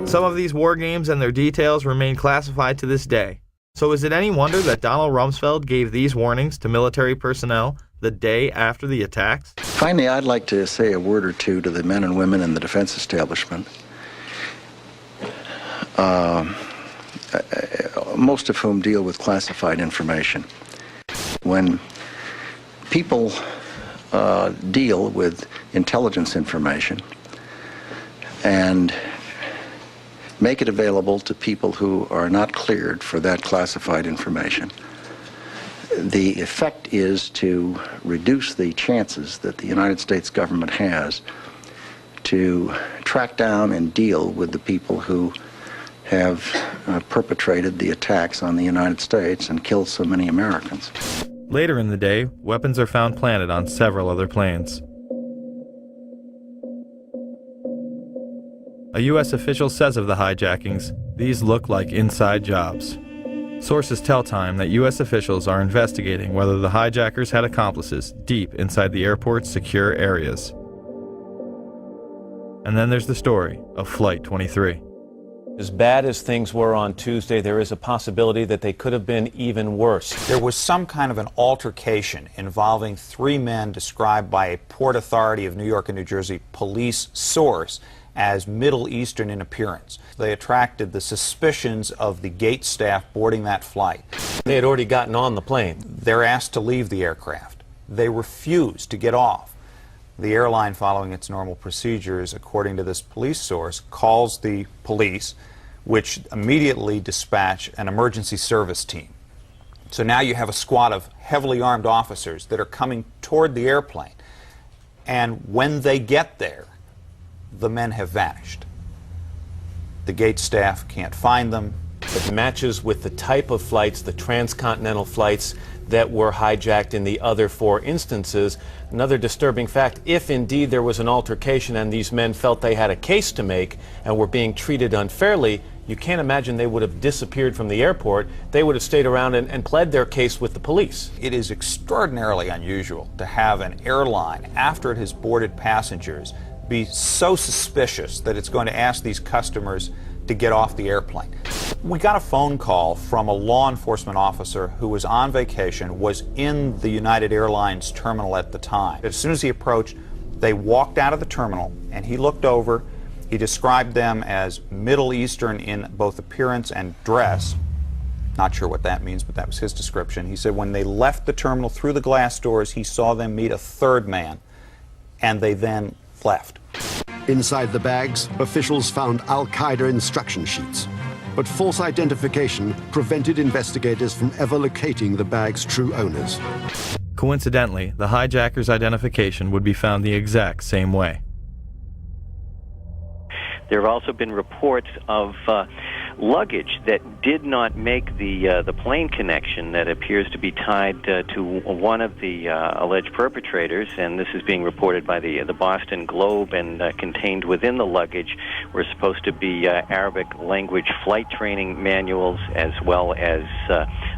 Some of these war games and their details remain classified to this day. So is it any wonder that Donald Rumsfeld gave these warnings to military personnel the day after the attacks? Finally, I'd like to say a word or two to the men and women in the defense establishment, most of whom deal with classified information. When people deal with intelligence information and make it available to people who are not cleared for that classified information, the effect is to reduce the chances that the United States government has to track down and deal with the people who have perpetrated the attacks on the United States and killed so many Americans. Later in the day, weapons are found planted on several other planes. A U.S. official says of the hijackings, these look like inside jobs. Sources tell Time that U.S. officials are investigating whether the hijackers had accomplices deep inside the airport's secure areas. And then there's the story of Flight 23. As bad as things were on Tuesday, there is a possibility that they could have been even worse. There was some kind of an altercation involving 3 men described by a Port Authority of New York and New Jersey police source as Middle Eastern in appearance. They attracted the suspicions of the gate staff boarding that flight. They had already gotten on the plane. They're asked to leave the aircraft. They refused to get off. The airline, following its normal procedures, according to this police source, calls the police, which immediately dispatch an emergency service team. So now you have a squad of heavily armed officers that are coming toward the airplane. And when they get there, the men have vanished. The gate staff can't find them. It matches with the type of flights, the transcontinental flights that were hijacked in the other 4 instances. Another disturbing fact, if indeed there was an altercation and these men felt they had a case to make and were being treated unfairly, you can't imagine they would have disappeared from the airport. They would have stayed around and pled their case with the police. It is extraordinarily unusual to have an airline, after it has boarded passengers, be so suspicious that it's going to ask these customers to get off the airplane. We got a phone call from a law enforcement officer who was on vacation, was in the United Airlines terminal at the time. As soon as he approached, they walked out of the terminal and he looked over. He described them as Middle Eastern in both appearance and dress. Not sure what that means, but that was his description. He said when they left the terminal through the glass doors, he saw them meet a 3rd man, and they then left. Inside the bags, officials found Al-Qaeda instruction sheets, but false identification prevented investigators from ever locating the bag's true owners. Coincidentally, the hijackers' identification would be found the exact same way. There have also been reports of luggage that did not make the plane connection that appears to be tied to one of the alleged perpetrators, and this is being reported by the Boston Globe, and contained within the luggage were supposed to be Arabic language flight training manuals as well as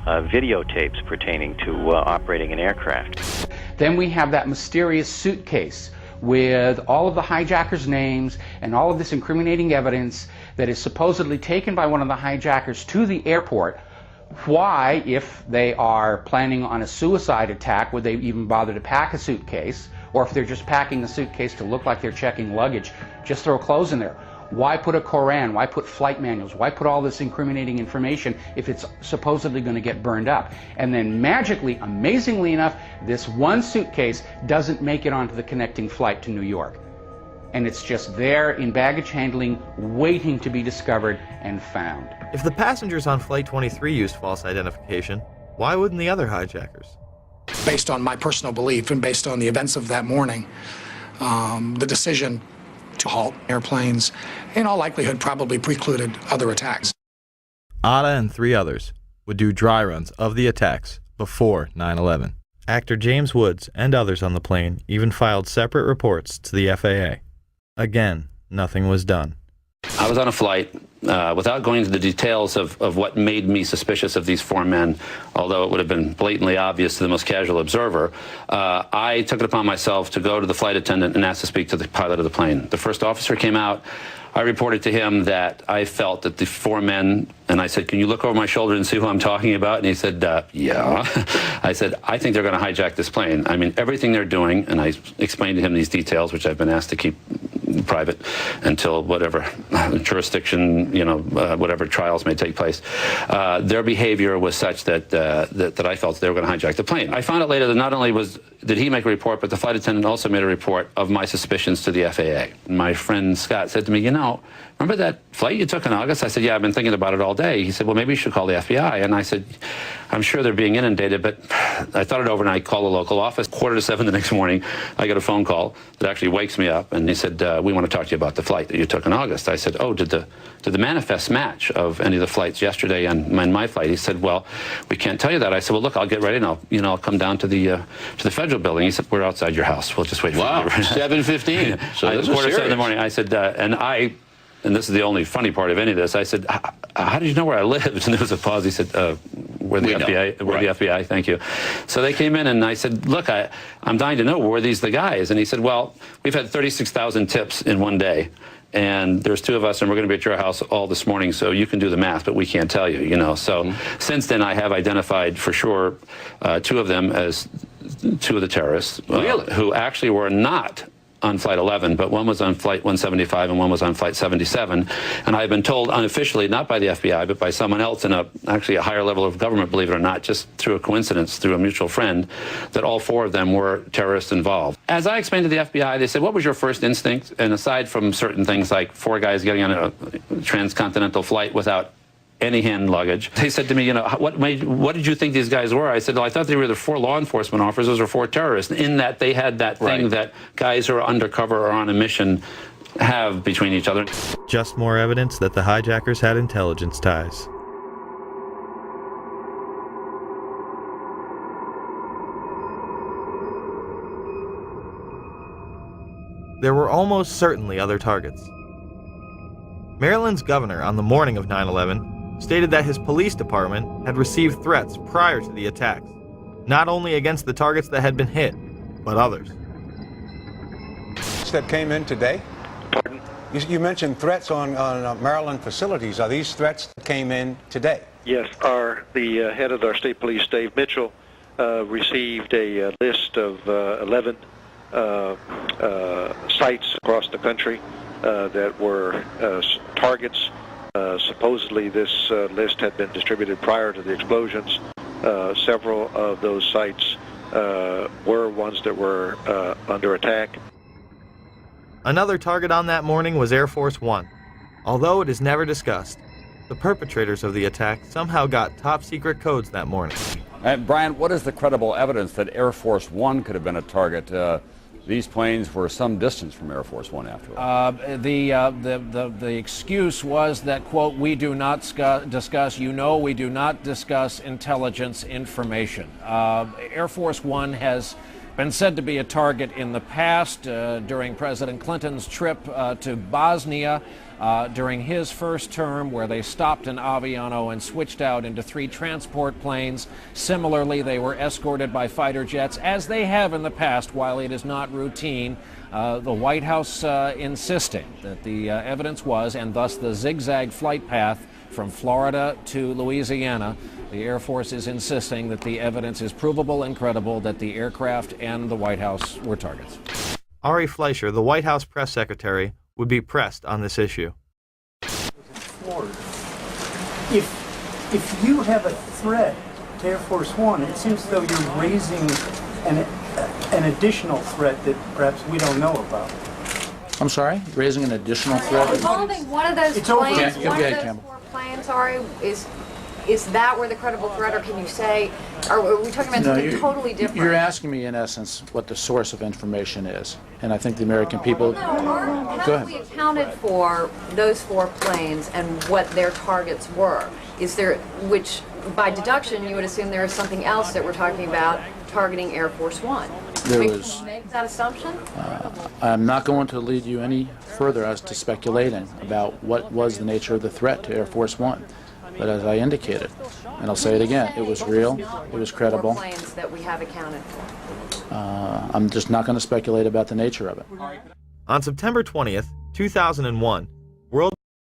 videotapes pertaining to operating an aircraft. Then we have that mysterious suitcase with all of the hijackers' names and all of this incriminating evidence that is supposedly taken by one of the hijackers to the airport. Why, if they are planning on a suicide attack, would they even bother to pack a suitcase? Or if they're just packing a suitcase to look like they're checking luggage, just throw clothes in there. Why put a Koran? Why put flight manuals? Why put all this incriminating information if it's supposedly going to get burned up? And then magically, amazingly enough, this one suitcase doesn't make it onto the connecting flight to New York. And it's just there in baggage handling, waiting to be discovered and found. If the passengers on Flight 23 used false identification, why wouldn't the other hijackers? Based on my personal belief and based on the events of that morning, the decision to halt airplanes, in all likelihood, probably precluded other attacks. Atta and 3 others would do dry runs of the attacks before 9/11. Actor James Woods and others on the plane even filed separate reports to the FAA. Again, nothing was done. I was on a flight, without going into the details of what made me suspicious of these 4 men, although it would have been blatantly obvious to the most casual observer, I took it upon myself to go to the flight attendant and ask to speak to the pilot of the plane. The first officer came out. I reported to him that I felt that the 4 men, and I said, can you look over my shoulder and see who I'm talking about? And he said, yeah. I said, I think they're going to hijack this plane. I mean, everything they're doing, and I explained to him these details, which I've been asked to keep private until whatever jurisdiction, whatever trials may take place. Their behavior was such that I felt they were going to hijack the plane. I found out later that not only did he make a report, but the flight attendant also made a report of my suspicions to the FAA. My friend Scott said to me, remember that flight you took in August? I said, yeah, I've been thinking about it all day. He said, well, maybe you should call the FBI. And I said, I'm sure they're being inundated, but I thought it over and I called the local office. 6:45 the next morning, I got a phone call that actually wakes me up, and he said, we want to talk to you about the flight that you took in August. I said, oh, did the manifest match of any of the flights yesterday and my flight? He said, well, we can't tell you that. I said, well, look, I'll get ready and I'll come down to the federal building. He said, we're outside your house. We'll just wait for you. Wow, 7:15. So this is 6:45 in the morning. I said, and this is the only funny part of any of this, I said, how did you know where I lived? And there was a pause. He said, we're the FBI. We're the FBI, thank you. So they came in and I said, look, I'm dying to know, were these the guys? And he said, well, we've had 36,000 tips in one day. And there's 2 of us, and we're going to be at your house all this morning, so you can do the math, but we can't tell you, So since then, I have identified for sure 2 of them as 2 of the terrorists. Really? Who actually were not on Flight 11, but one was on Flight 175 and one was on Flight 77. And I've been told unofficially, not by the FBI, but by someone else in actually a higher level of government, believe it or not, just through a coincidence, through a mutual friend, that all 4 of them were terrorists involved. As I explained to the FBI, they said, what was your first instinct? And aside from certain things like 4 guys getting on a transcontinental flight without any hand luggage, they said to me, what did you think these guys were? I said, well, I thought they were either 4 law enforcement officers or 4 terrorists, in that they had that thing that guys who are undercover or on a mission have between each other. Just more evidence that the hijackers had intelligence ties. There were almost certainly other targets. Maryland's governor on the morning of 9/11 stated that his police department had received threats prior to the attacks, not only against the targets that had been hit, but others. That came in today? Pardon? You mentioned threats on Maryland facilities. Are these threats that came in today? Yes, the head of our state police, Dave Mitchell, received a list of 11 sites across the country that were targets. Supposedly this list had been distributed prior to the explosions. Several of those sites were ones that were under attack. Another target on that morning was Air Force One. Although it is never discussed, the perpetrators of the attack somehow got top-secret codes that morning. Brian, what is the credible evidence that Air Force One could have been a target? These planes were some distance from Air Force One after all. The excuse was that, quote, we do not discuss, we do not discuss intelligence information. Air Force One has been said to be a target in the past during President Clinton's trip to Bosnia during his first term, where they stopped in Aviano and switched out into 3 transport planes. Similarly, they were escorted by fighter jets, as they have in the past, while it is not routine. The White House insisting that the evidence was, and thus the zigzag flight path from Florida to Louisiana. The Air Force is insisting that the evidence is provable and credible that the aircraft and the White House were targets. Ari Fleischer, the White House press secretary, would be pressed on this issue. Florida. If you have a threat to Air Force One, it seems as though you're raising an additional threat that perhaps we don't know about. I'm sorry? Raising an additional threat? Involving one of those it's planes, over. one of those 4 planes, Ari, is that where the credible threat, or can you say, are we talking about something totally different? You're asking me, in essence, what the source of information is. And I think the American people... Go ahead. We accounted for those 4 planes and what their targets were. Is there, which by deduction, you would assume there is something else that we're talking about targeting Air Force One. Can you make that assumption? I'm not going to lead you any further as to speculating about what was the nature of the threat to Air Force One. But as I indicated, and I'll say it again, it was real, it was credible. Planes that we have accounted for. I'm just not going to speculate about the nature of it. On September 20th, 2001,